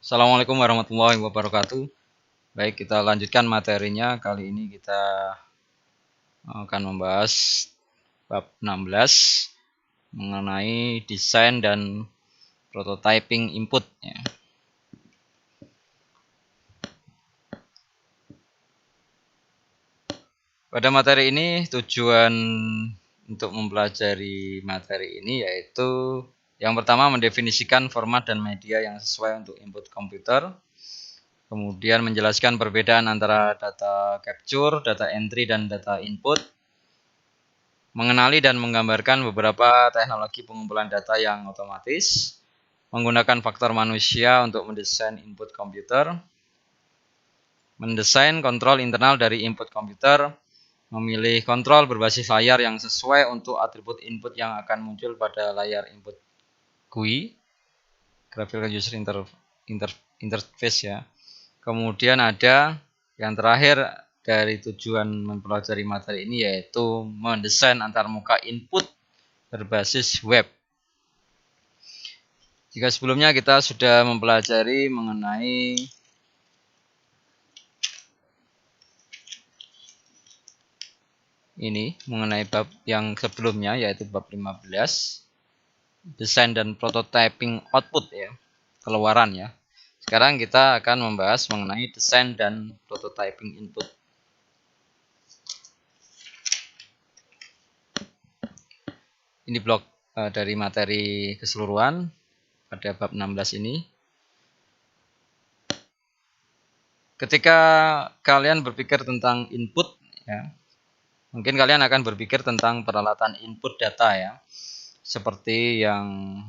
Assalamualaikum warahmatullahi wabarakatuh. Baik, kita lanjutkan materinya. Kali ini kita akan membahas bab 16 mengenai desain dan prototyping input. Pada materi ini tujuan untuk mempelajari materi ini yaitu yang pertama mendefinisikan format dan media yang sesuai untuk input komputer. Kemudian menjelaskan perbedaan antara data capture, data entry, dan data input. Mengenali dan menggambarkan beberapa teknologi pengumpulan data yang otomatis. Menggunakan faktor manusia untuk mendesain input komputer. Mendesain kontrol internal dari input komputer. Memilih kontrol berbasis layar yang sesuai untuk atribut input yang akan muncul pada layar input GUI. Graphical User Interface ya. Kemudian ada yang terakhir dari tujuan mempelajari materi ini yaitu mendesain antarmuka input berbasis web. Jika sebelumnya kita sudah mempelajari mengenai mengenai bab yang sebelumnya yaitu bab 15, desain dan prototyping output ya, keluaran ya. Sekarang kita akan membahas mengenai desain dan prototyping input. Ini blok dari materi keseluruhan pada bab 16 ini. Ketika kalian berpikir tentang input ya, mungkin kalian akan berpikir tentang peralatan input data ya. Seperti yang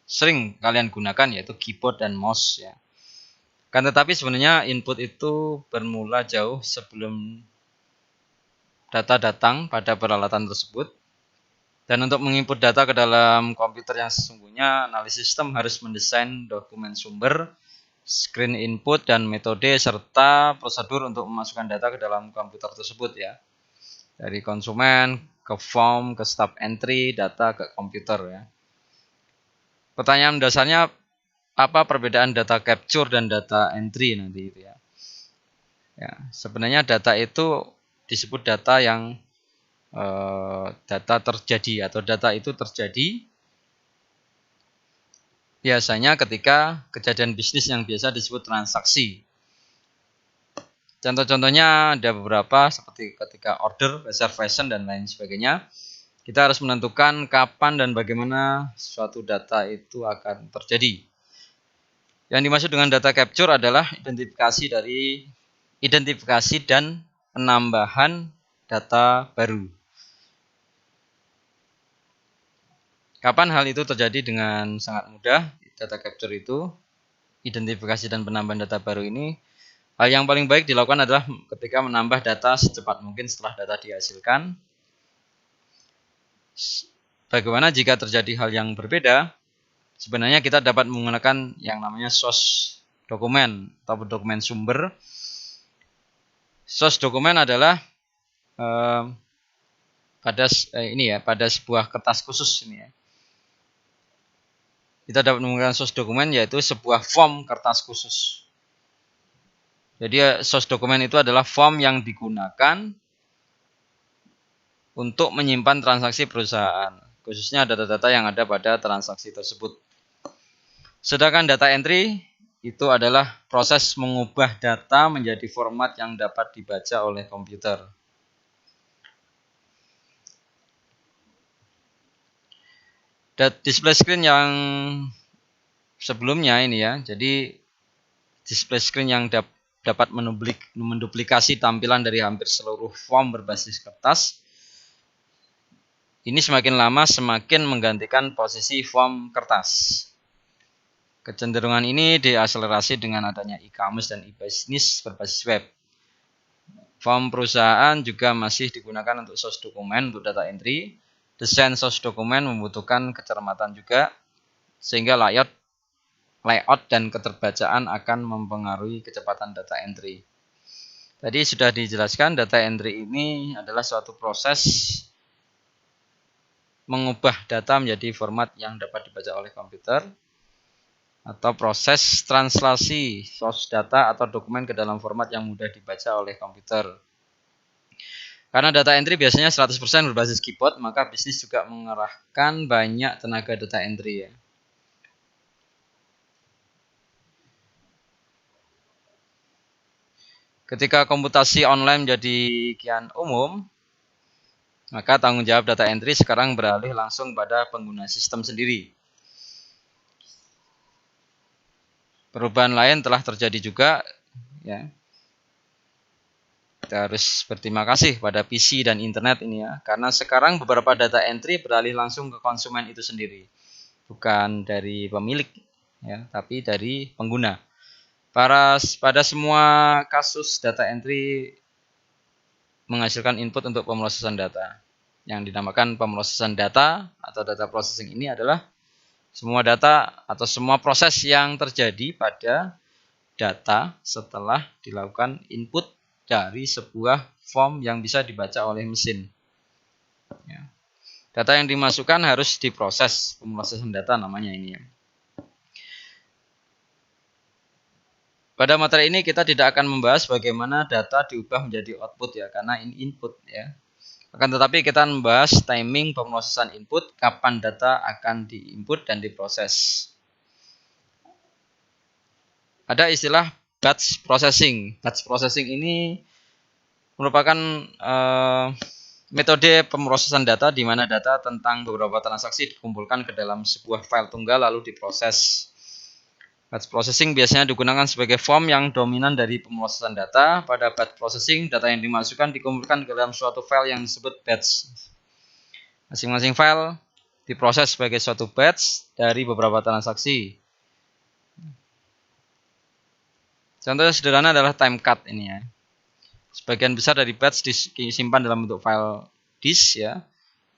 sering kalian gunakan yaitu keyboard dan mouse ya. Kan tetapi sebenarnya input itu bermula jauh sebelum data datang pada peralatan tersebut. Dan untuk menginput data ke dalam komputer yang sesungguhnya, analisis sistem harus mendesain dokumen sumber, screen input, dan metode serta prosedur untuk memasukkan data ke dalam komputer tersebut ya. Dari konsumen ke form ke step entry data ke komputer ya. Pertanyaan dasarnya apa perbedaan data capture dan data entry nanti itu ya. Ya, sebenarnya data itu disebut data yang data terjadi atau data itu terjadi biasanya ketika kejadian bisnis yang biasa disebut transaksi. Contoh-contohnya ada beberapa seperti ketika order, reservation, dan lain sebagainya. Kita harus menentukan kapan dan bagaimana suatu data itu akan terjadi. Yang dimaksud dengan data capture adalah identifikasi dan penambahan data baru. Kapan hal itu terjadi dengan sangat mudah? Data capture itu, identifikasi dan penambahan data baru ini, hal yang paling baik dilakukan adalah ketika menambah data secepat mungkin setelah data dihasilkan. Bagaimana jika terjadi hal yang berbeda? Sebenarnya kita dapat menggunakan yang namanya source dokumen atau dokumen sumber. Source dokumen adalah pada sebuah kertas khusus ini ya. Kita dapat menggunakan source dokumen yaitu sebuah form kertas khusus. Jadi source dokumen itu adalah form yang digunakan untuk menyimpan transaksi perusahaan, khususnya data-data yang ada pada transaksi tersebut. Sedangkan data entry itu adalah proses mengubah data menjadi format yang dapat dibaca oleh komputer. Display screen yang sebelumnya ini ya, jadi display screen yang dapat menduplikasi tampilan dari hampir seluruh form berbasis kertas. Ini semakin lama semakin menggantikan posisi form kertas. Kecenderungan ini diakselerasi dengan adanya e-commerce dan e-business berbasis web. Form perusahaan juga masih digunakan untuk source dokumen untuk data entry. Desain source dokumen membutuhkan kecermatan juga, sehingga layout dan keterbacaan akan mempengaruhi kecepatan data entry. Tadi sudah dijelaskan data entry ini adalah suatu proses mengubah data menjadi format yang dapat dibaca oleh komputer. atau proses translasi source data atau dokumen ke dalam format yang mudah dibaca oleh komputer. Karena data entry biasanya 100% berbasis keyboard, maka bisnis juga mengerahkan banyak tenaga data entry ya. Ketika komputasi online menjadi kian umum, maka tanggung jawab data entry sekarang beralih langsung pada pengguna sistem sendiri. Perubahan lain telah terjadi juga ya. Kita harus berterima kasih pada PC dan internet ini ya, karena sekarang beberapa data entry beralih langsung ke konsumen itu sendiri, bukan dari pemilik ya, tapi dari pengguna. Pada semua kasus data entry menghasilkan input untuk pemrosesan data. Yang dinamakan pemrosesan data atau data processing ini adalah semua data atau semua proses yang terjadi pada data setelah dilakukan input dari sebuah form yang bisa dibaca oleh mesin. Ya. Data yang dimasukkan harus diproses, pemrosesan data namanya ini ya. Pada materi ini kita tidak akan membahas bagaimana data diubah menjadi output ya, karena ini input ya. Akan tetapi kita membahas timing pemrosesan input, kapan data akan diinput dan diproses. Ada istilah batch processing. Batch processing ini merupakan metode pemrosesan data di mana data tentang beberapa transaksi dikumpulkan ke dalam sebuah file tunggal lalu diproses. Batch processing biasanya digunakan sebagai form yang dominan dari pemrosesan data. Pada batch processing, data yang dimasukkan dikumpulkan ke dalam suatu file yang disebut batch. Masing-masing file diproses sebagai suatu batch dari beberapa transaksi. Contohnya sederhana adalah time cut ini ya. Sebagian besar dari batch disimpan dalam bentuk file disk ya.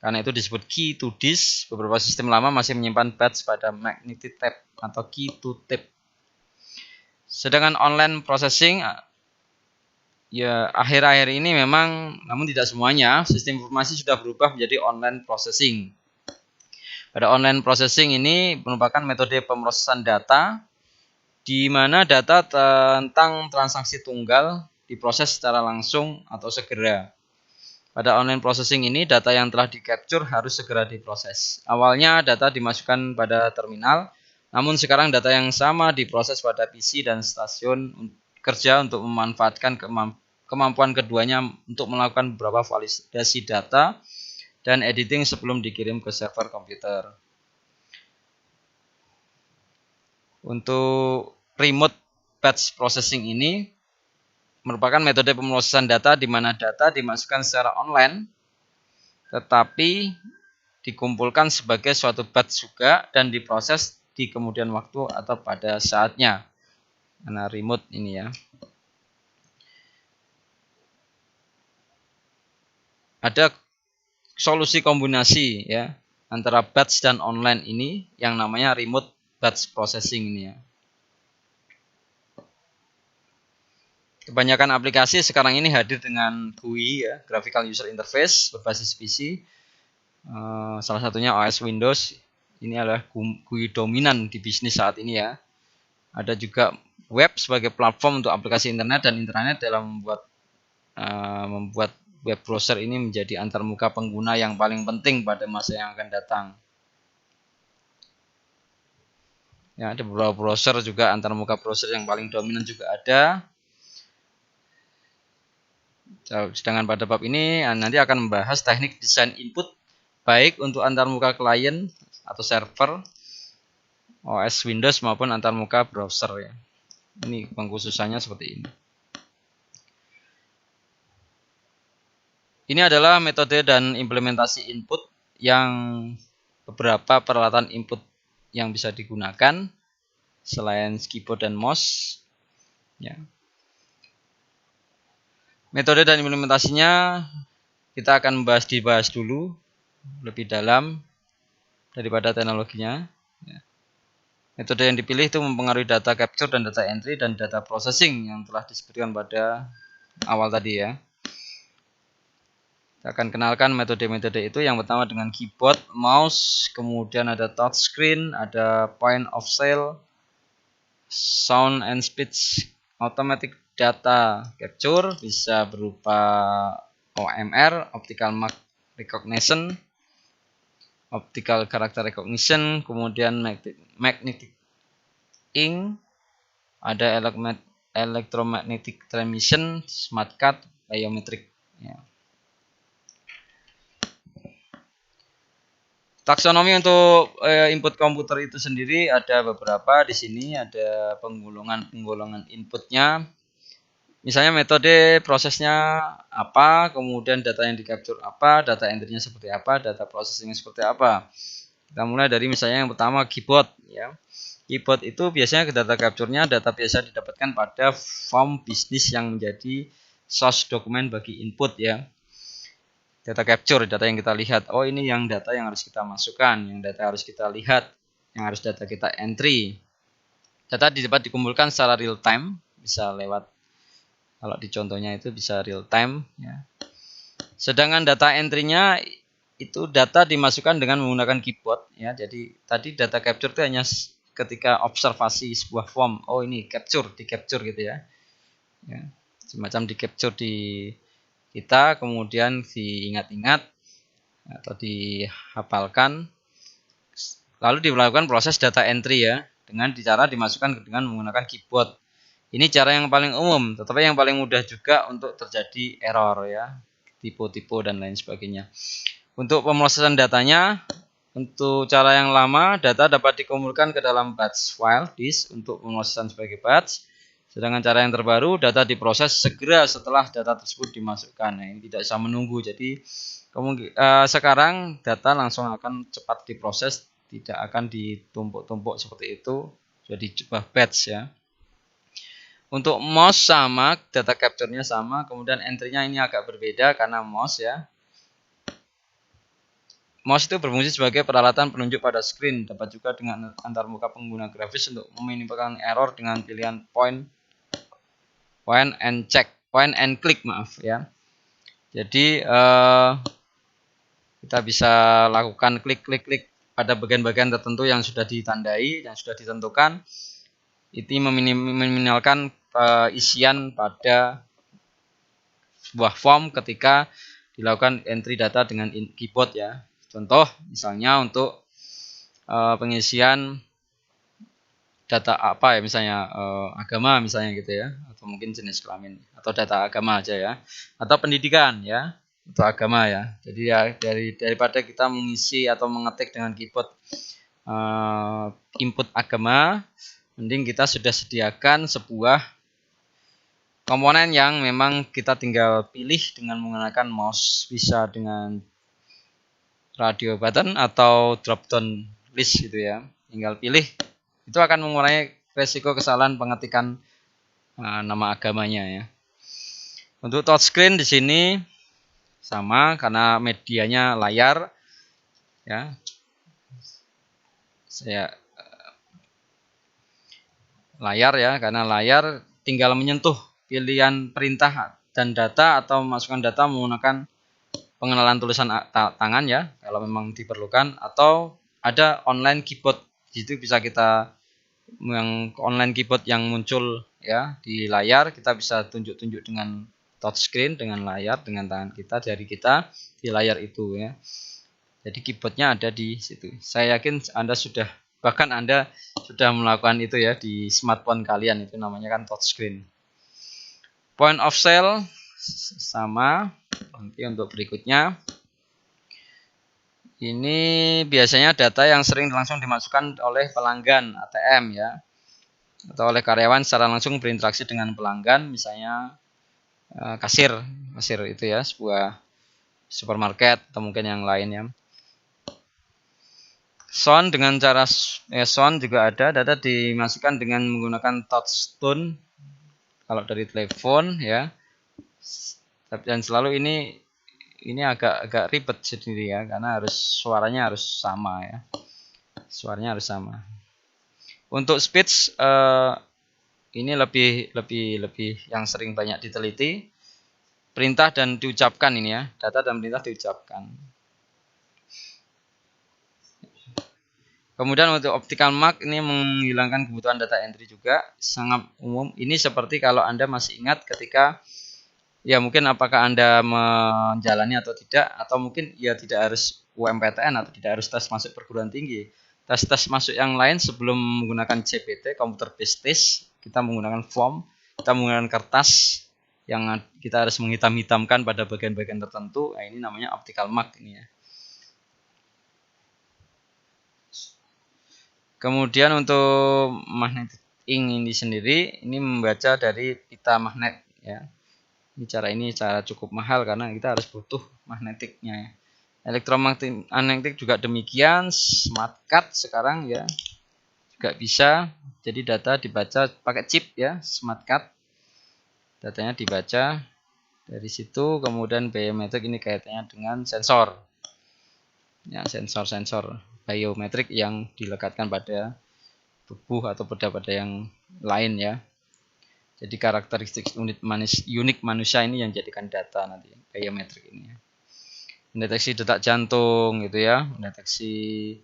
Karena itu disebut key to disk. Beberapa sistem lama masih menyimpan batch pada magnetic tape atau key to tape. Sedangkan online processing ya akhir-akhir ini memang, namun tidak semuanya, sistem informasi sudah berubah menjadi online processing. Pada online processing ini merupakan metode pemrosesan data di mana data tentang transaksi tunggal diproses secara langsung atau segera. Pada online processing ini, data yang telah di-capture harus segera diproses. Awalnya data dimasukkan pada terminal, namun sekarang data yang sama diproses pada PC dan stasiun kerja untuk memanfaatkan kemampuan keduanya untuk melakukan beberapa validasi data dan editing sebelum dikirim ke server komputer. Untuk remote batch processing ini merupakan metode pemrosesan data di mana data dimasukkan secara online tetapi dikumpulkan sebagai suatu batch juga dan diproses di kemudian waktu atau pada saatnya. Karena remote ini ya. Ada solusi kombinasi ya antara batch dan online ini yang namanya remote batch processing ini ya. Kebanyakan aplikasi sekarang ini hadir dengan GUI ya, Graphical User Interface berbasis PC. Salah satunya OS Windows. Ini adalah GUI dominan di bisnis saat ini ya. Ada juga web sebagai platform untuk aplikasi internet dan intranet dalam membuat web browser ini menjadi antarmuka pengguna yang paling penting pada masa yang akan datang. Ya, ada beberapa browser juga, antarmuka browser yang paling dominan juga ada. Sedangkan pada bab ini nanti akan membahas teknik desain input baik untuk antarmuka klien atau server OS Windows maupun antarmuka browser ya. Ini pengkhususannya seperti ini. Ini adalah metode dan implementasi input yang beberapa peralatan input yang bisa digunakan selain keyboard dan mouse ya. Metode dan implementasinya kita akan dibahas dulu lebih dalam daripada teknologinya. Metode yang dipilih itu mempengaruhi data capture dan data entry dan data processing yang telah disebutkan pada awal tadi ya. Kita akan kenalkan metode-metode itu. Yang pertama dengan keyboard, mouse, kemudian ada touchscreen, ada point of sale, sound and speech automatic data capture, bisa berupa OMR, optical mark recognition, optical character recognition, kemudian magnetic ink, ada electromagnetic transmission, smart card, biometric. Ya. Taksonomi untuk input komputer itu sendiri ada beberapa di sini, ada penggolongan inputnya. Misalnya metode prosesnya apa, kemudian data yang di-capture apa, data entry-nya seperti apa, data processing-nya seperti apa. Kita mulai dari misalnya yang pertama keyboard ya. Keyboard itu biasanya data capture-nya data biasa didapatkan pada form bisnis yang menjadi source dokumen bagi input ya. Data capture, data yang kita lihat. Oh, ini yang data yang harus kita masukkan, yang data harus kita lihat, yang harus data kita entry. Data dapat dikumpulkan secara real time, bisa lewat, kalau di contohnya itu bisa real time. Ya. Sedangkan data entry-nya itu data dimasukkan dengan menggunakan keyboard. Ya. Jadi tadi data capture itu hanya ketika observasi sebuah form. Oh, ini di capture gitu ya. Ya. Semacam di capture di kita, kemudian diingat-ingat atau dihafalkan, lalu dilakukan proses data entry ya, dengan cara dimasukkan dengan menggunakan keyboard. Ini cara yang paling umum, tetapi yang paling mudah juga untuk terjadi error ya, tipe-tipe dan lain sebagainya. Untuk pemrosesan datanya, untuk cara yang lama, data dapat dikumpulkan ke dalam batch file disk untuk pemrosesan sebagai batch. Sedangkan cara yang terbaru, data diproses segera setelah data tersebut dimasukkan. Nah, ini tidak bisa menunggu. Jadi sekarang data langsung akan cepat diproses, tidak akan ditumpuk-tumpuk seperti itu. Jadi sebuah batch ya. Untuk mouse sama, data capture-nya sama. Kemudian entry-nya ini agak berbeda karena mouse ya. Mouse itu berfungsi sebagai peralatan penunjuk pada screen. Dapat juga dengan antarmuka pengguna grafis untuk meminimalkan error dengan pilihan point and click ya. Jadi kita bisa lakukan klik pada bagian-bagian tertentu yang sudah ditandai, yang sudah ditentukan. Itu meminimalkan isian pada sebuah form ketika dilakukan entry data dengan keyboard ya. Contoh misalnya untuk pengisian data apa ya, misalnya agama misalnya gitu ya, atau mungkin jenis kelamin, atau data agama aja ya, atau pendidikan ya, atau agama ya. Jadi ya daripada kita mengisi atau mengetik dengan keyboard input agama, mending kita sudah sediakan sebuah komponen yang memang kita tinggal pilih dengan menggunakan mouse, bisa dengan radio button atau drop down list gitu ya, tinggal pilih. Itu akan mengurangi resiko kesalahan pengetikan nama agamanya ya. Untuk touchscreen di sini sama karena medianya layar ya. Layar ya, karena layar tinggal menyentuh pilihan perintah dan data atau memasukkan data menggunakan pengenalan tulisan tangan ya, kalau memang diperlukan, atau ada online keyboard. Di situ bisa kita yang online keyboard yang muncul ya di layar, kita bisa tunjuk-tunjuk dengan touchscreen, dengan layar, dengan tangan kita, jari kita di layar itu ya. Jadi keyboardnya ada di situ. Saya yakin Anda sudah melakukan itu ya di smartphone kalian, itu namanya kan touchscreen. Point of sale sama. Nanti untuk berikutnya, ini biasanya data yang sering langsung dimasukkan oleh pelanggan ATM ya, atau oleh karyawan secara langsung berinteraksi dengan pelanggan, misalnya kasir itu ya, sebuah supermarket atau mungkin yang lain ya. Sound dengan cara sound juga ada, data dimasukkan dengan menggunakan touch tone kalau dari telepon ya. Dan selalu ini agak ribet sendiri ya, karena suaranya harus sama ya. Suaranya harus sama. Untuk speech ini lebih yang sering banyak diteliti. Perintah dan diucapkan ini ya, data dan perintah diucapkan. Kemudian untuk optical mark ini menghilangkan kebutuhan data entry juga, sangat umum. Ini seperti kalau Anda masih ingat ketika ya mungkin apakah Anda menjalani atau tidak, atau mungkin ya tidak harus UMPTN atau tidak harus tes masuk perguruan tinggi. Tes-tes masuk yang lain sebelum menggunakan CPT, computer based test, kita menggunakan form, kita menggunakan kertas yang kita harus menghitam-hitamkan pada bagian-bagian tertentu. Nah, ini namanya optical mark ini ya. Kemudian untuk magnetic ink ini sendiri, ini membaca dari pita magnet ya. Ini cara cukup mahal karena kita harus butuh magnetiknya ya. Elektromagnetik juga demikian, smart card sekarang ya juga bisa. Jadi data dibaca pakai chip ya, smart card. Datanya dibaca dari situ, kemudian biometrik ini kaitannya dengan sensor. Ya, sensor-sensor biometrik yang dilekatkan pada tubuh atau pada yang lain ya. Jadi karakteristik unik manusia ini yang jadikan data nanti biometrik ini ya. Mendeteksi detak jantung gitu ya, mendeteksi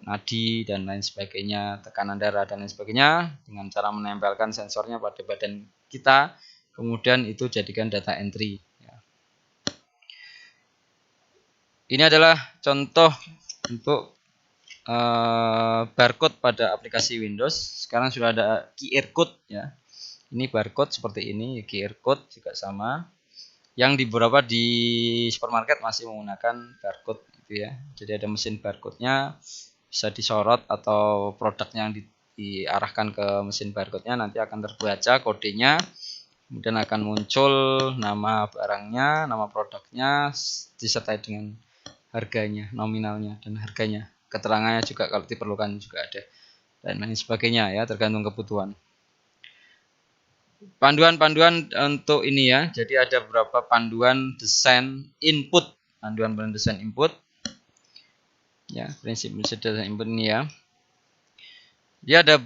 nadi dan lain sebagainya, tekanan darah dan lain sebagainya dengan cara menempelkan sensornya pada badan kita, kemudian itu jadikan data entry ya. Ini adalah contoh untuk barcode pada aplikasi Windows. Sekarang sudah ada QR code ya. Ini barcode seperti ini, QR code juga sama. Yang di beberapa di supermarket masih menggunakan barcode gitu ya. Jadi ada mesin barcode-nya, bisa disorot atau produknya yang diarahkan ke mesin barcode-nya nanti akan terbaca kodenya. Kemudian akan muncul nama barangnya, nama produknya disertai dengan harganya, nominalnya dan harganya. Keterangannya juga kalau diperlukan juga ada dan lain sebagainya ya, tergantung kebutuhan. Panduan-panduan untuk ini ya. Jadi ada beberapa panduan desain input. Panduan desain input. Ya, prinsip desain input ini ya. Dia ada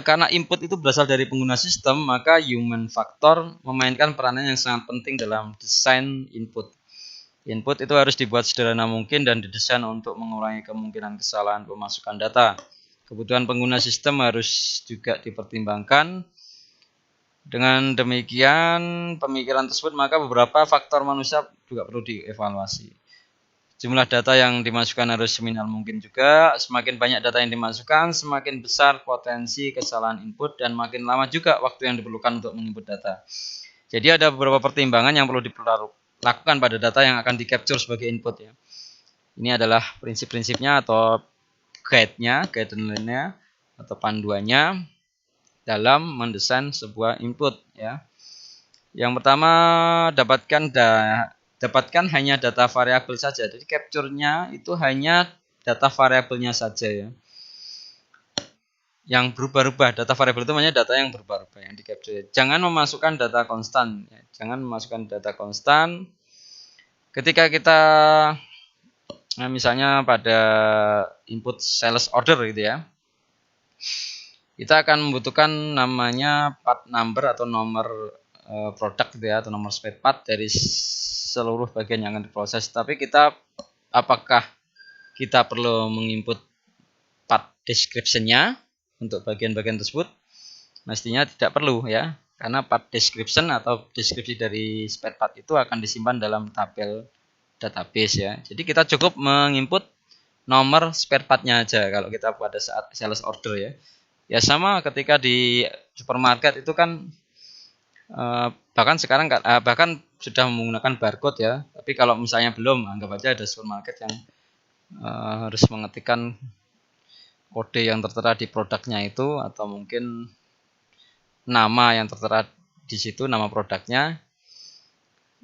karena input itu berasal dari pengguna sistem, maka human factor memainkan peranan yang sangat penting dalam desain input. Input itu harus dibuat sederhana mungkin dan didesain untuk mengurangi kemungkinan kesalahan pemasukan data. Kebutuhan pengguna sistem harus juga dipertimbangkan. Dengan demikian, pemikiran tersebut maka beberapa faktor manusia juga perlu dievaluasi. Jumlah data yang dimasukkan harus seminimal mungkin juga. Semakin banyak data yang dimasukkan, semakin besar potensi kesalahan input dan makin lama juga waktu yang diperlukan untuk menginput data. Jadi ada beberapa pertimbangan yang perlu dilakukan pada data yang akan di-capture sebagai input ya. Ini adalah prinsip-prinsipnya atau guideline-nya atau panduannya dalam mendesain sebuah input ya. Yang pertama, dapatkan hanya data variabel saja. Jadi capture-nya itu hanya data variabelnya saja ya. Yang berubah-ubah, data variabel itu namanya data yang berubah-ubah yang di capture. Jangan memasukkan data konstan ya. Jangan memasukkan data konstan. Ketika kita misalnya pada input sales order gitu ya. Kita akan membutuhkan namanya part number atau nomor produk gitu ya, atau nomor spare part dari seluruh bagian yang akan diproses. Tapi apakah kita perlu menginput part description-nya untuk bagian-bagian tersebut? Mestinya tidak perlu ya, karena part description atau deskripsi dari spare part itu akan disimpan dalam tabel database ya. Jadi kita cukup menginput nomor spare part-nya aja kalau kita pada saat sales order ya. Ya sama ketika di supermarket itu kan bahkan sekarang bahkan sudah menggunakan barcode ya. Tapi kalau misalnya belum, anggap aja ada supermarket yang harus mengetikkan kode yang tertera di produknya itu atau mungkin nama yang tertera di situ, nama produknya.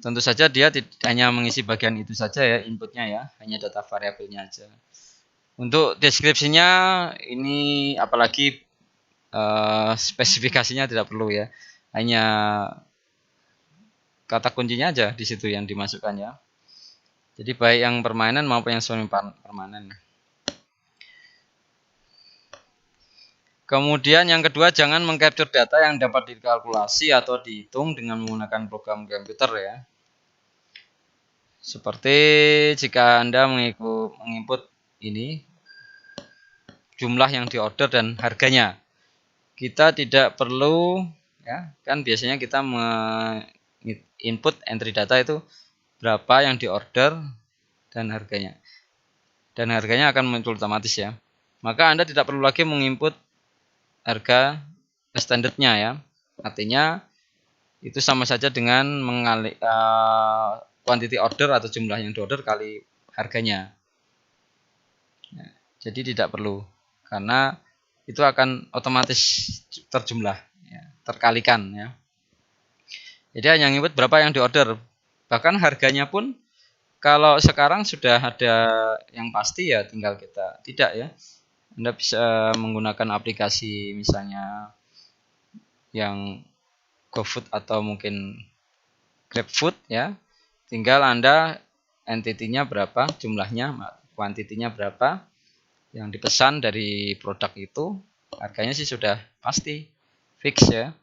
Tentu saja dia hanya mengisi bagian itu saja ya, inputnya ya, hanya data variabelnya aja. Untuk deskripsinya ini apalagi spesifikasinya tidak perlu ya, hanya kata kuncinya aja di situ yang dimasukkan ya. Jadi baik yang permanen maupun yang semi permanen. Kemudian yang kedua, jangan mengcapture data yang dapat dikalkulasi atau dihitung dengan menggunakan program komputer ya. Seperti jika Anda menginput ini jumlah yang diorder dan harganya. Kita tidak perlu, ya, kan biasanya kita input entry data itu berapa yang diorder dan harganya. Dan harganya akan muncul otomatis ya. Maka Anda tidak perlu lagi menginput harga standarnya ya. Artinya itu sama saja dengan quantity order atau jumlah yang diorder kali harganya. Ya, jadi tidak perlu, karena itu akan otomatis terjumlah, ya, terkalikan ya. Jadi hanya input berapa yang diorder. Bahkan harganya pun kalau sekarang sudah ada yang pasti ya, tinggal kita tidak ya. Anda bisa menggunakan aplikasi misalnya yang GoFood atau mungkin GrabFood ya. Tinggal Anda entity-nya berapa, jumlahnya, kuantitinya berapa yang dipesan dari produk itu, harganya sih sudah pasti fix ya.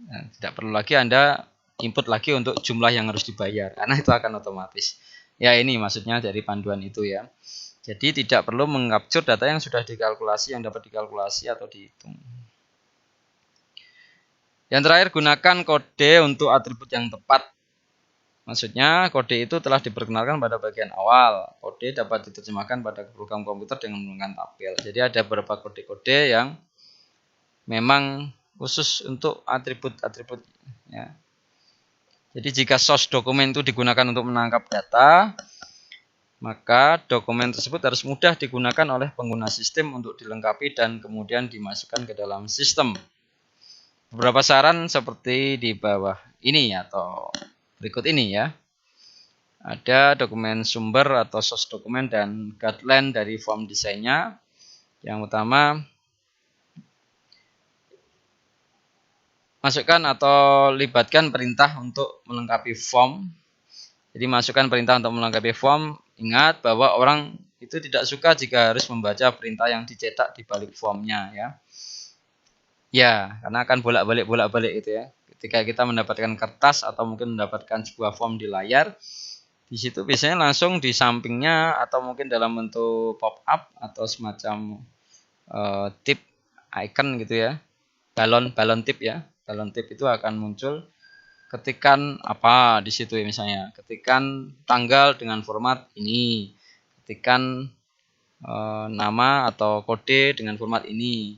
Nah, tidak perlu lagi Anda input lagi untuk jumlah yang harus dibayar, karena itu akan otomatis. Ya, ini maksudnya dari panduan itu ya. Jadi tidak perlu mengcapture data yang sudah dikalkulasi, yang dapat dikalkulasi atau dihitung. Yang terakhir, gunakan kode untuk atribut yang tepat. Maksudnya kode itu telah diperkenalkan pada bagian awal. Kode dapat diterjemahkan pada program komputer dengan menggunakan tabel. Jadi ada beberapa kode-kode yang memang khusus untuk atribut-atribut ya. Jadi jika source dokumen itu digunakan untuk menangkap data, maka dokumen tersebut harus mudah digunakan oleh pengguna sistem untuk dilengkapi dan kemudian dimasukkan ke dalam sistem. Beberapa saran seperti di bawah ini atau berikut ini ya. Ada dokumen sumber atau source dokumen dan guideline dari form desainnya. Yang utama, masukkan atau libatkan perintah untuk melengkapi form. Jadi masukkan perintah untuk melengkapi form. Ingat bahwa orang itu tidak suka jika harus membaca perintah yang dicetak di balik formnya ya. Ya, karena akan bolak-balik itu ya. Ketika kita mendapatkan kertas atau mungkin mendapatkan sebuah form di layar, di situ biasanya langsung di sampingnya atau mungkin dalam bentuk pop up atau semacam tip icon gitu ya. Balon tip ya. Balon tip itu akan muncul, ketikan apa di situ ya, misalnya ketikan tanggal dengan format ini, ketikan nama atau kode dengan format ini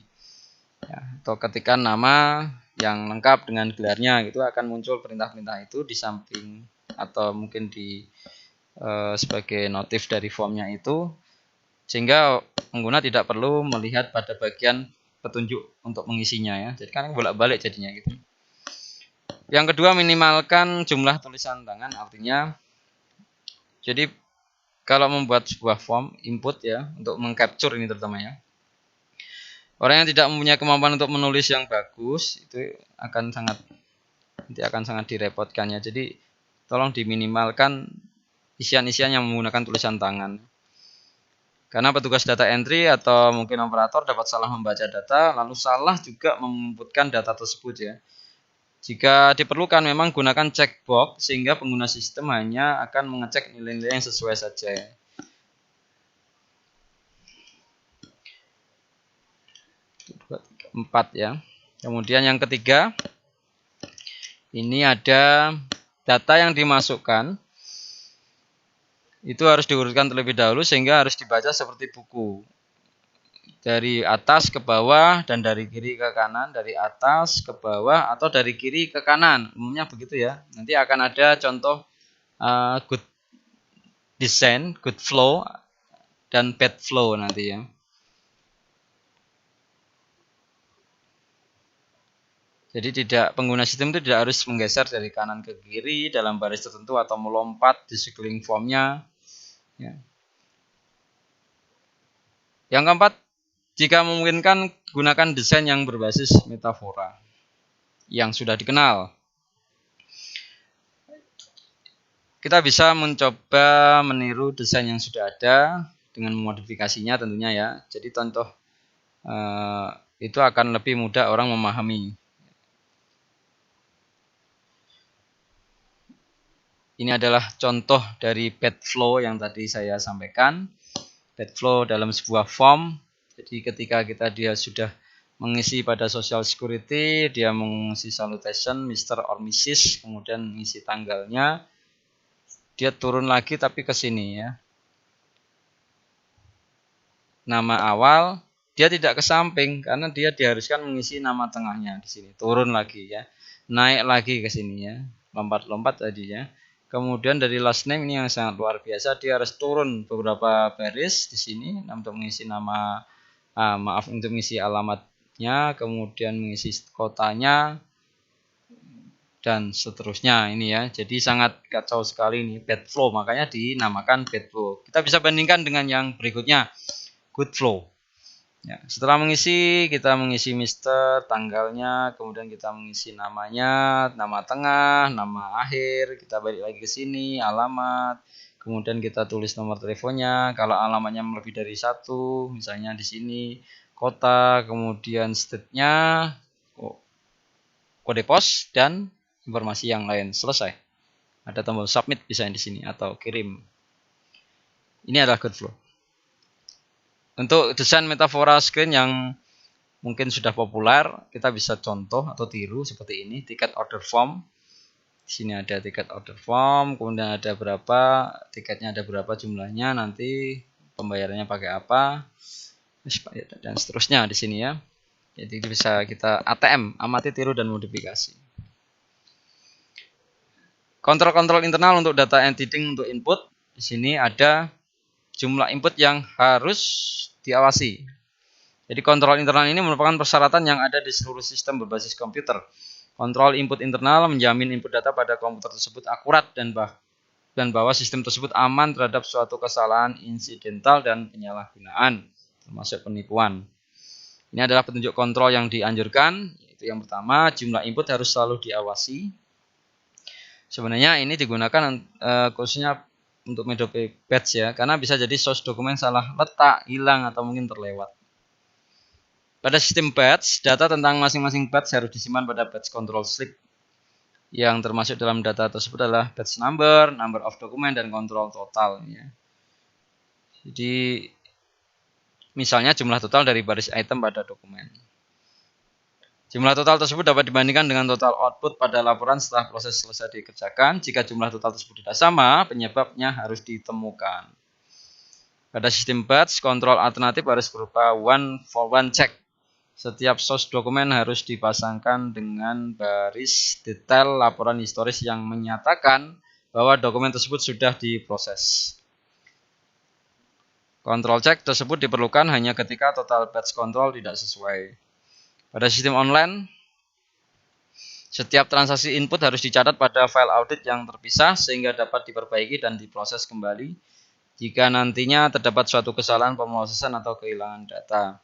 ya, atau ketikan nama yang lengkap dengan gelarnya, gitu akan muncul perintah-perintah itu di samping atau mungkin di sebagai notif dari formnya itu, sehingga pengguna tidak perlu melihat pada bagian petunjuk untuk mengisinya ya. Jadi kan bolak-balik jadinya gitu. Yang kedua, minimalkan jumlah tulisan tangan. Artinya, jadi kalau membuat sebuah form input ya, untuk mengcapture ini terutama ya, orang yang tidak mempunyai kemampuan untuk menulis yang bagus itu akan sangat direpotkannya. Jadi tolong diminimalkan isian-isian yang menggunakan tulisan tangan. Karena petugas data entry atau mungkin operator dapat salah membaca data, lalu salah juga menginputkan data tersebut ya. Jika diperlukan memang gunakan checkbox sehingga pengguna sistem hanya akan mengecek nilai-nilai yang sesuai saja. 2, 3, 4 ya. Kemudian yang ketiga, ini ada data yang dimasukkan itu harus diurutkan terlebih dahulu sehingga harus dibaca seperti buku. Dari atas ke bawah dan dari kiri ke kanan, dari atas ke bawah atau dari kiri ke kanan. Umumnya begitu ya. Nanti akan ada contoh good design, good flow, dan bad flow nanti ya. Jadi pengguna sistem itu tidak harus menggeser dari kanan ke kiri dalam baris tertentu atau melompat di sekeliling formnya. Ya. Yang keempat, jika memungkinkan gunakan desain yang berbasis metafora yang sudah dikenal. Kita bisa mencoba meniru desain yang sudah ada dengan memodifikasinya tentunya ya. Jadi contoh itu akan lebih mudah orang memahami. Ini adalah contoh dari bed flow yang tadi saya sampaikan. Bed flow dalam sebuah form Jadi ketika dia sudah mengisi pada social security, dia mengisi salutation Mr. or Mrs, kemudian mengisi tanggalnya, dia turun lagi tapi ke sini ya. Nama awal, dia tidak ke samping karena dia diharuskan mengisi nama tengahnya di sini. Turun lagi ya. Naik lagi ke sini ya. Lompat-lompat tadi ya. Kemudian dari last name ini yang sangat luar biasa, dia harus turun beberapa baris di sini untuk mengisi nama, untuk mengisi alamatnya, kemudian mengisi kotanya dan seterusnya ini ya. Jadi sangat kacau sekali ini, bad flow, makanya dinamakan bad flow. Kita bisa bandingkan dengan yang berikutnya, good flow. Ya, setelah mengisi, kita mengisi Mister, tanggalnya, kemudian kita mengisi namanya, nama tengah, nama akhir, kita balik lagi ke sini, alamat, kemudian kita tulis nomor teleponnya, kalau alamatnya lebih dari satu, misalnya di sini, kota, kemudian state-nya, kode pos, dan informasi yang lain. Selesai. Ada tombol submit bisa di sini, atau kirim. Ini adalah good flow. Untuk desain metafora screen yang mungkin sudah populer, kita bisa contoh atau tiru seperti ini, tiket order form. Di sini ada tiket order form, kemudian ada berapa, tiketnya ada berapa jumlahnya, nanti pembayarannya pakai apa, dan seterusnya di sini ya. Jadi bisa kita ATM, amati, tiru, dan modifikasi. Kontrol-kontrol internal untuk data entity untuk input. Di sini ada jumlah input yang harus diawasi. Jadi kontrol internal ini merupakan persyaratan yang ada di seluruh sistem berbasis komputer. Kontrol input internal menjamin input data pada komputer tersebut akurat dan bahwa sistem tersebut aman terhadap suatu kesalahan insidental dan penyalahgunaan, termasuk penipuan. Ini adalah petunjuk kontrol yang dianjurkan, yaitu yang pertama, jumlah input harus selalu diawasi. Sebenarnya ini digunakan khususnya untuk metode batch ya, karena bisa jadi source dokumen salah letak, hilang, atau mungkin terlewat. Pada sistem batch, data tentang masing-masing batch harus disimpan pada batch control slip. Yang termasuk dalam data tersebut adalah batch number, number of document, dan kontrol total. Ya. Jadi, misalnya jumlah total dari baris item pada dokumen. Jumlah total tersebut dapat dibandingkan dengan total output pada laporan setelah proses selesai dikerjakan. Jika jumlah total tersebut tidak sama, penyebabnya harus ditemukan. Pada sistem batch, kontrol alternatif harus berupa one for one check. Setiap source dokumen harus dipasangkan dengan baris detail laporan historis yang menyatakan bahwa dokumen tersebut sudah diproses. Kontrol check tersebut diperlukan hanya ketika total batch control tidak sesuai. Pada sistem online, setiap transaksi input harus dicatat pada file audit yang terpisah sehingga dapat diperbaiki dan diproses kembali jika nantinya terdapat suatu kesalahan pemrosesan atau kehilangan data.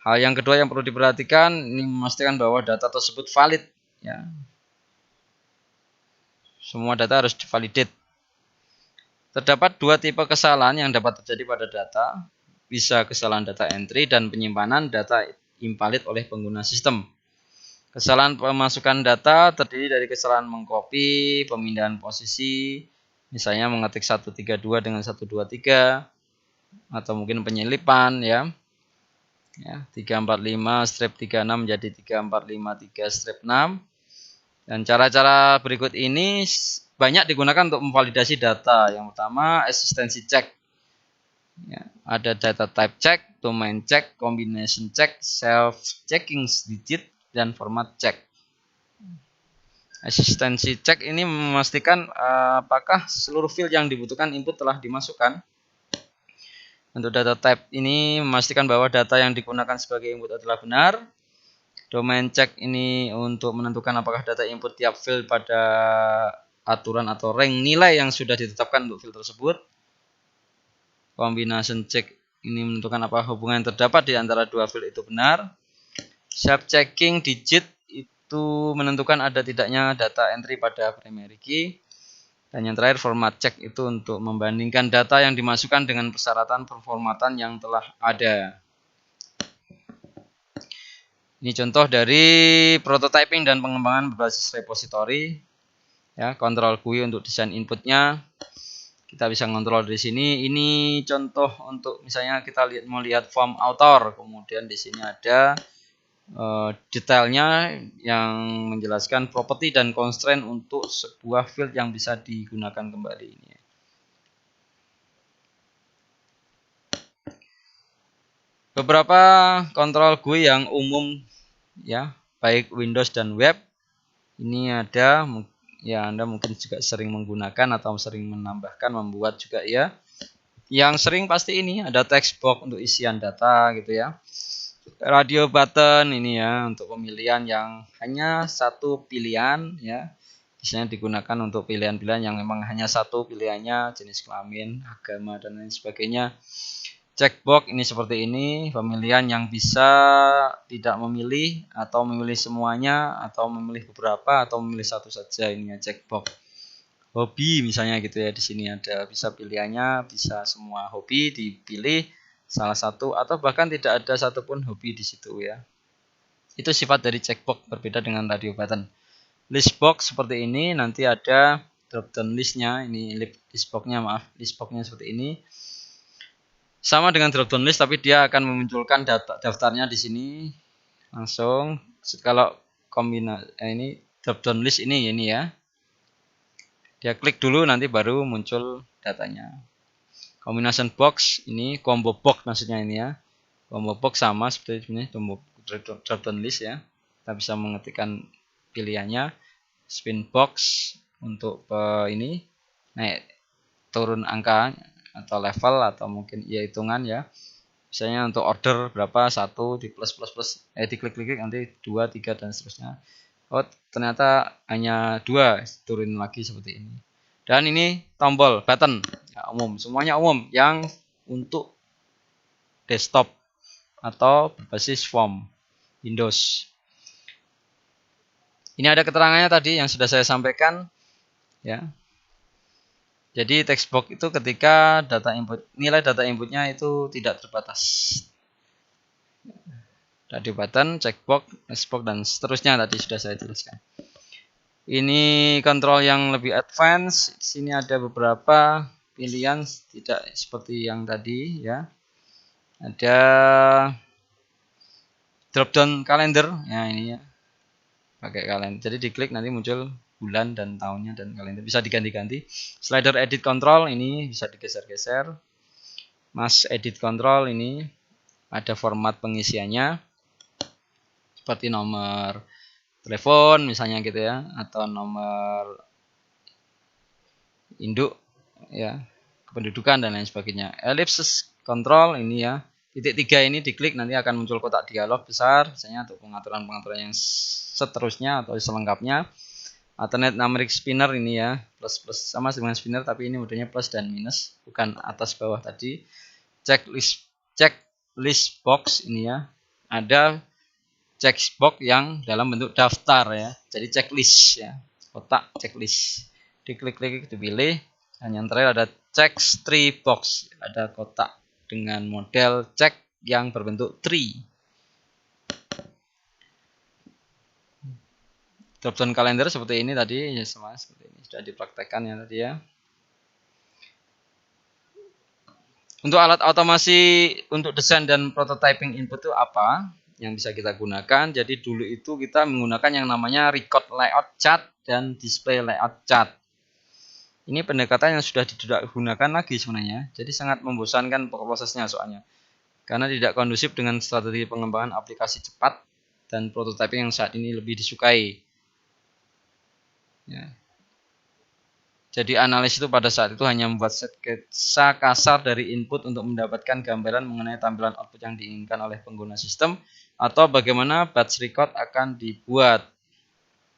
Hal yang kedua yang perlu diperhatikan, ini memastikan bahwa data tersebut valid. Ya. Semua data harus divalidate. Terdapat dua tipe kesalahan yang dapat terjadi pada data, bisa kesalahan data entry dan penyimpanan data invalid oleh pengguna sistem. Kesalahan pemasukan data terdiri dari kesalahan mengcopy, pemindahan posisi, misalnya mengetik 132 dengan 123, atau mungkin penyelipan ya. 345 strip 36 menjadi 3453 strip 6. Dan cara-cara berikut ini banyak digunakan untuk memvalidasi data. Yang pertama, eksistensi check. Ya, ada data type check, domain check, combination check, self-checking digit, dan format check. Eksistensi check ini memastikan apakah seluruh field yang dibutuhkan input telah dimasukkan. Untuk data type ini memastikan bahwa data yang digunakan sebagai input adalah benar. Domain check ini untuk menentukan apakah data input tiap field pada aturan atau rank nilai yang sudah ditetapkan untuk field tersebut. Combination check ini menentukan apakah hubungan yang terdapat di antara dua field itu benar. Self-checking digit itu menentukan ada tidaknya data entry pada primary key. Dan yang terakhir, format check itu untuk membandingkan data yang dimasukkan dengan persyaratan performatan yang telah ada. Ini contoh dari prototyping dan pengembangan berbasis repository. Ya, kontrol GUI untuk desain inputnya. Kita bisa ngontrol di sini. Ini contoh untuk misalnya kita mau lihat form author. Kemudian di sini ada detailnya yang menjelaskan properti dan constraint untuk sebuah field yang bisa digunakan kembali ini. Beberapa kontrol GUI yang umum ya, baik Windows dan web. Ini ada ya, Anda mungkin juga sering menggunakan atau sering menambahkan, membuat juga ya. Yang sering pasti ini ada text box untuk isian data gitu ya. Radio button ini ya untuk pemilihan yang hanya satu pilihan ya. Biasanya digunakan untuk pilihan-pilihan yang memang hanya satu pilihannya, jenis kelamin, agama dan lain sebagainya. Checkbox ini seperti ini, pemilihan yang bisa tidak memilih atau memilih semuanya atau memilih beberapa atau memilih satu saja, ini ya checkbox. Hobi misalnya gitu ya, di sini ada bisa pilihannya, bisa semua hobi dipilih salah satu atau bahkan tidak ada satupun hobi di situ ya. Itu sifat dari checkbox, berbeda dengan radio button. Listbox seperti ini, nanti ada drop down listnya, ini listboxnya seperti ini. Sama dengan drop down list, tapi dia akan memunculkan daftarnya di sini langsung. Kalau ini drop down list ini ya. Dia klik dulu, nanti baru muncul datanya. Combination box ini, combo box maksudnya ini ya. Combo box sama seperti ini, drop down list ya. Kita bisa mengetikkan pilihannya. Spin box untuk ini naik turun angka atau level atau mungkin ya hitungan ya. Misalnya untuk order berapa, 1 di plus diklik nanti 2, 3 dan seterusnya. Oh, ternyata hanya 2, turun lagi seperti ini. Dan ini tombol button ya, umum, semuanya umum yang untuk desktop atau berbasis form Windows. Ini ada keterangannya tadi yang sudah saya sampaikan ya. Jadi text box itu ketika nilai data inputnya itu tidak terbatas. Radio button, checkbox, textbox dan seterusnya tadi sudah saya jelaskan. Ini kontrol yang lebih advance. Di sini ada beberapa pilihan tidak seperti yang tadi ya. Ada drop down kalender ya, ini ya. Pakai kalender. Jadi diklik nanti muncul bulan dan tahunnya dan kalender. Bisa diganti-ganti. Slider edit control ini bisa digeser-geser. Mass edit control ini ada format pengisiannya. Seperti nomor telepon misalnya gitu ya, atau nomor induk ya, kependudukan dan lain sebagainya. Ellipsis control ini ya, titik 3 ini diklik nanti akan muncul kotak dialog besar misalnya untuk pengaturan-pengaturan yang seterusnya atau selengkapnya. Alternate numeric spinner ini ya, plus sama dengan spinner tapi ini modelnya plus dan minus, bukan atas bawah tadi. Checklist box ini ya, ada checkbox yang dalam bentuk daftar ya, jadi checklist ya, kotak checklist. Diklik dipilih. Dan yang terakhir ada check tree box, ada kotak dengan model check yang berbentuk tree. Drop down kalender seperti ini tadi ya, sama seperti ini sudah dipraktekkan ya tadi ya. Untuk alat otomasi untuk desain dan prototyping input itu apa yang bisa kita gunakan? Jadi dulu itu kita menggunakan yang namanya record layout chart dan display layout chart. Ini pendekatan yang sudah tidak digunakan lagi sebenarnya. Jadi sangat membosankan prosesnya soalnya. Karena tidak kondusif dengan strategi pengembangan aplikasi cepat dan prototyping yang saat ini lebih disukai. Ya. Jadi analis itu pada saat itu hanya membuat sketsa kasar dari input untuk mendapatkan gambaran mengenai tampilan output yang diinginkan oleh pengguna sistem atau bagaimana batch record akan dibuat.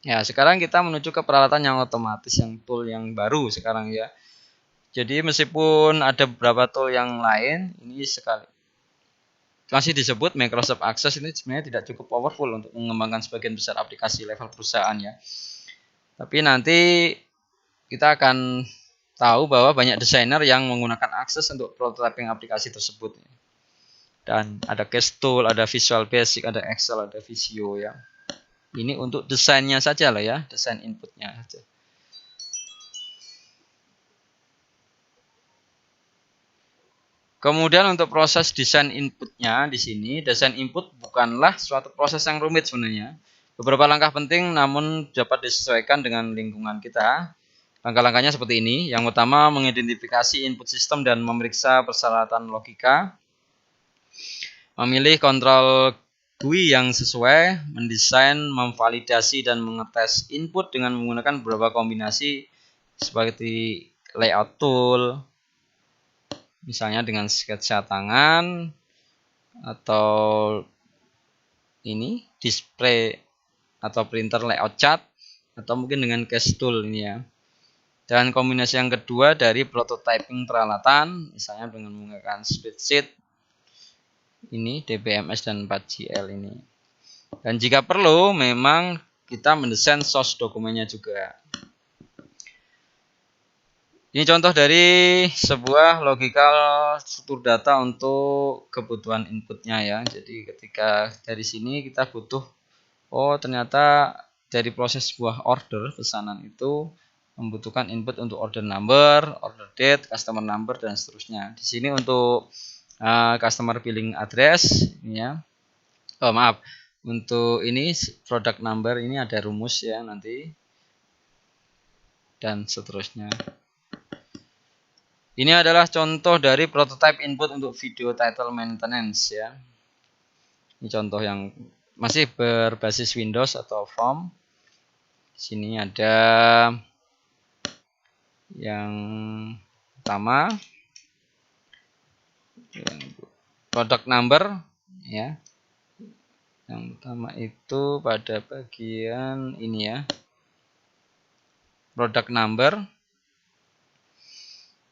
Ya, sekarang kita menuju ke peralatan yang otomatis, yang tool yang baru sekarang ya. Jadi meskipun ada beberapa tool yang lain, ini sekali masih disebut Microsoft Access, ini sebenarnya tidak cukup powerful untuk mengembangkan sebagian besar aplikasi level perusahaan ya. Tapi nanti kita akan tahu bahwa banyak desainer yang menggunakan Access untuk prototyping aplikasi tersebut. Dan ada Case Tool, ada Visual Basic, ada Excel, ada Visio ya. Ini untuk desainnya saja lah ya, desain inputnya saja. Kemudian untuk proses desain inputnya di sini, desain input bukanlah suatu proses yang rumit sebenarnya. Beberapa langkah penting namun dapat disesuaikan dengan lingkungan kita. Langkah-langkahnya seperti ini. Yang pertama, mengidentifikasi input sistem dan memeriksa persyaratan logika. Memilih kontrol GUI yang sesuai, mendesain, memvalidasi, dan mengetes input dengan menggunakan beberapa kombinasi seperti layout tool, misalnya dengan sketsa tangan, atau ini display atau printer layout chart, atau mungkin dengan case tool ini ya. Dan kombinasi yang kedua dari prototyping peralatan, misalnya dengan menggunakan spreadsheet, ini DBMS dan 4GL ini. Dan jika perlu, memang kita mendesain source dokumennya juga. Ini contoh dari sebuah logical struktur data untuk kebutuhan inputnya ya. Jadi ketika dari sini kita butuh, oh ternyata dari proses sebuah order pesanan itu membutuhkan input untuk order number, order date, customer number, dan seterusnya. Di sini untuk customer billing address ini ya. Oh maaf, untuk ini product number ini ada rumus ya nanti, dan seterusnya. Ini adalah contoh dari prototype input untuk video title maintenance ya. Ini contoh yang masih berbasis Windows atau form. Di sini ada yang pertama, product number ya. Yang pertama itu pada bagian ini ya, product number.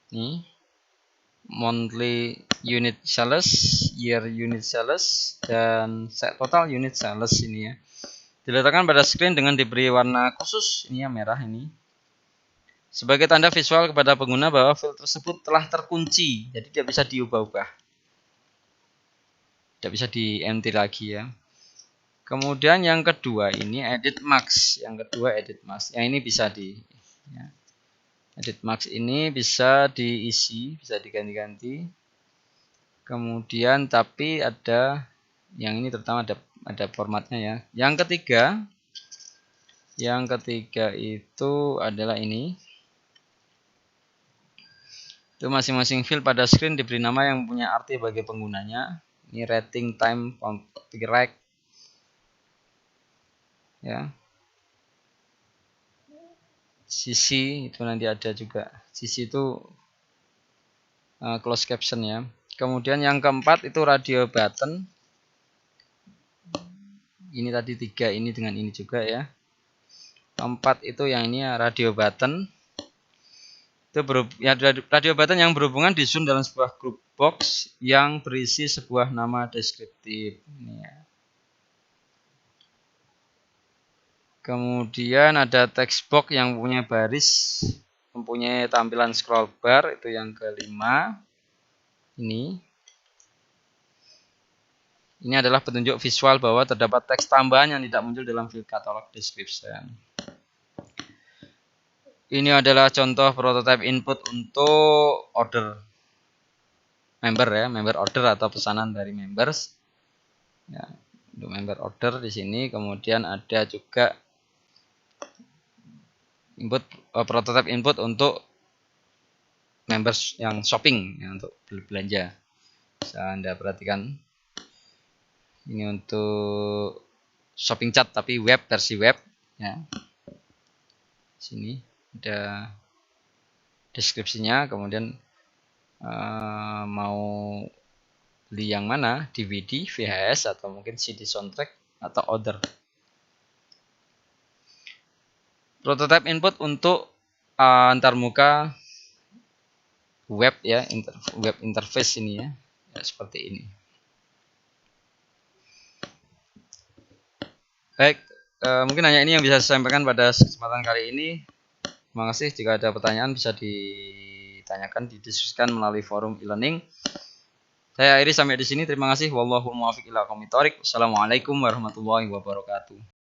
Ini monthly unit sales, year unit sales, dan set total unit sales ini ya. Diletakkan pada screen dengan diberi warna khusus, ini ya merah ini. Sebagai tanda visual kepada pengguna bahwa file tersebut telah terkunci, jadi tidak bisa diubah-ubah. Tidak bisa di-empty lagi ya. Kemudian yang kedua ini edit marks, yang kedua edit marks. Yang ini bisa ya. Edit marks ini bisa diisi, bisa diganti-ganti. Kemudian tapi ada yang ini terutama ada formatnya ya. Yang ketiga itu adalah ini. Itu masing-masing field pada screen diberi nama yang punya arti bagi penggunanya. Ini rating, time, configure, ya. CC itu nanti ada juga. CC itu closed caption ya. Kemudian yang keempat itu radio button. Ini tadi 3 ini dengan ini juga ya. Keempat itu yang ini ya, radio button. Itu ya, radio button yang berhubungan disusun dalam sebuah group box yang berisi sebuah nama deskriptif. Ini ya. Kemudian ada text box yang punya baris, mempunyai tampilan scroll bar, itu yang kelima. Ini adalah petunjuk visual bahwa terdapat teks tambahan yang tidak muncul dalam field catalog description. Ini adalah contoh prototype input untuk order member ya, member order atau pesanan dari members. Ya, untuk member order di sini. Kemudian ada juga input prototype input untuk members yang shopping ya, untuk belanja. Bisa Anda perhatikan ini untuk shopping chat tapi web, versi web ya. Sini ada deskripsinya, kemudian mau beli yang mana, DVD, VHS, atau mungkin CD soundtrack atau order. Prototype input untuk antarmuka web ya, web interface ini ya, seperti ini. Baik, mungkin hanya ini yang bisa saya sampaikan pada kesempatan kali ini. Terima kasih. Jika ada pertanyaan bisa ditanyakan, didiskusikan melalui forum e-learning. Saya akhiri sampai di sini. Terima kasih. Wallahul muwaffiq ila aqwamit thoriq. Wassalamualaikum warahmatullahi wabarakatuh.